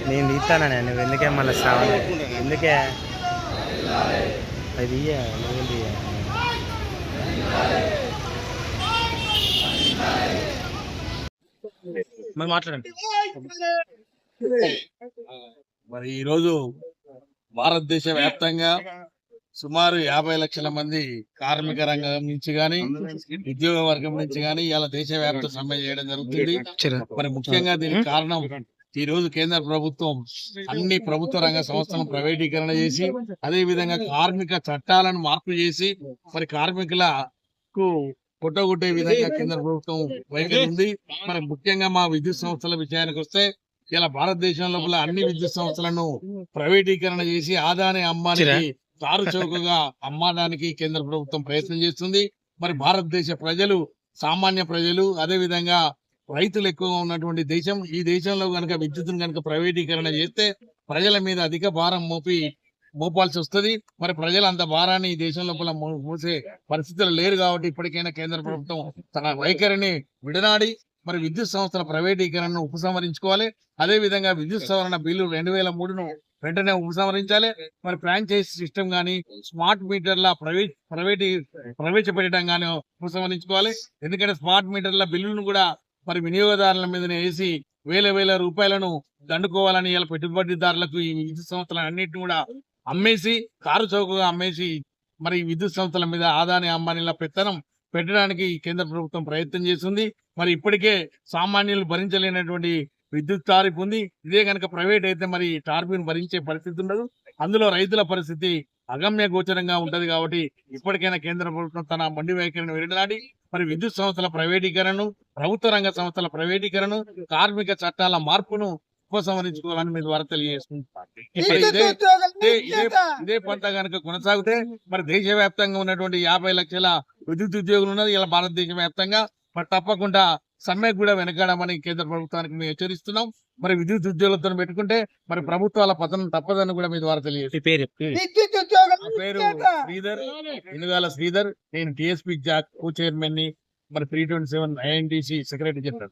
నేను తీస్తానా నువ్వు ఎందుకే మళ్ళీ శ్రావణ ఎందుకే అది మరి మాట్లాడండి. మరి ఈరోజు భారతదేశ వ్యాప్తంగా సుమారు 50 లక్షల మంది కార్మిక రంగం నుంచి గాని ఉద్యోగ వర్గం నుంచి గాని ఇలా దేశవ్యాప్త సమ్మె చేయడం జరుగుతుంది. మరి ముఖ్యంగా దీనికి కారణం ఈ రోజు కేంద్ర ప్రభుత్వం అన్ని ప్రభుత్వ రంగ సంస్థలను ప్రైవేటీకరణ చేసి అదే విధంగా కార్మిక చట్టాలను మార్పు చేసి మరి కార్మికులకు కొట్టగొట్టే విధంగా కేంద్ర ప్రభుత్వం వైఖరి ఉంది. మరి ముఖ్యంగా మా విద్యుత్ సంస్థల విషయానికి వస్తే ఇలా భారతదేశం లోపల అన్ని విద్యుత్ సంస్థలను ప్రైవేటీకరణ చేసి ఆదాని అంబానీకి తారు చౌకగా అమ్మడానికి కేంద్ర ప్రభుత్వం ప్రయత్నం చేస్తుంది. మరి భారతదేశ ప్రజలు, సామాన్య ప్రజలు, అదే విధంగా రైతులు ఎక్కువగా ఉన్నటువంటి దేశం. ఈ దేశంలో కనుక విద్యుత్తును కనుక ప్రైవేటీకరణ చేస్తే ప్రజల మీద అధిక భారం మోపాల్సి వస్తుంది. మరి ప్రజలు అంత భారాన్ని ఈ దేశం లోపల మోసే పరిస్థితులు లేరు. కాబట్టి ఇప్పటికైనా కేంద్ర ప్రభుత్వం తన వైఖరిని విడనాడి మరి విద్యుత్ సంస్థల ప్రైవేటీకరణను ఉపసంహరించుకోవాలి. అదే విధంగా విద్యుత్ సవరణ బిల్లు 2003ను వెంటనే ఉపసంహరించాలి. మరి ఫ్రాంచైజ్ సిస్టమ్ గానీ స్మార్ట్ మీటర్ల ప్రవేశపెట్టడం గానీ ఉపసంహరించుకోవాలి. ఎందుకంటే స్మార్ట్ మీటర్ల బిల్లును కూడా మరి వినియోగదారుల మీదనే వేసి వేల రూపాయలను దండుకోవాలని ఇలా పెట్టుబడిదారులకు ఈ విద్యుత్ సంస్థలను అన్నింటినీ కూడా అమ్మేసి కారు చౌకగా అమ్మేసి మరి విద్యుత్ సంస్థల మీద ఆదాని అంబానీల పెత్తనం పెట్టడానికి కేంద్ర ప్రభుత్వం ప్రయత్నం చేస్తుంది. మరి ఇప్పటికే సామాన్యులు భరించలేనటువంటి విద్యుత్ టారిఫ్ ఉంది. ఇదే కనుక ప్రైవేట్ అయితే మరి టారిఫ్ను భరించే పరిస్థితి ఉండదు. అందులో రైతుల పరిస్థితి అగమ్య గోచరంగా ఉంటది. కాబట్టి ఇప్పటికైనా కేంద్ర ప్రభుత్వం తన మొండి వైఖరిని విడనాడి మరి విద్యుత్ సంస్థల ప్రైవేటీకరణను, ప్రభుత్వ రంగ సంస్థల ప్రైవేటీకరణను, కార్మిక చట్టాల మార్పును ఉపసంహరించుకోవాలని మీ ద్వారా తెలియజేసుకుంటున్నారు. ఇదే పంట కనుక కొనసాగితే మరి దేశవ్యాప్తంగా ఉన్నటువంటి 50 లక్షల విద్యుత్ ఉద్యోగులు ఉన్నది ఇలా భారతదేశ వ్యాప్తంగా. మరి తప్పకుండా సమ్మెకు కూడా వెనకాడమని కేంద్ర ప్రభుత్వానికి మేము హెచ్చరిస్తున్నాం. మరి విద్యుత్ ఉద్యోగులతో పెట్టుకుంటే మరి ప్రభుత్వాల పతనం తప్పదని కూడా మీ ద్వారా తెలియజేస్తాం. పేరు శ్రీధర్, ఇనుగాల శ్రీధర్. నేను టిఎస్పీ కో చైర్మన్ ని, మరి 327 INTC సెక్రటరీ చెప్పారు.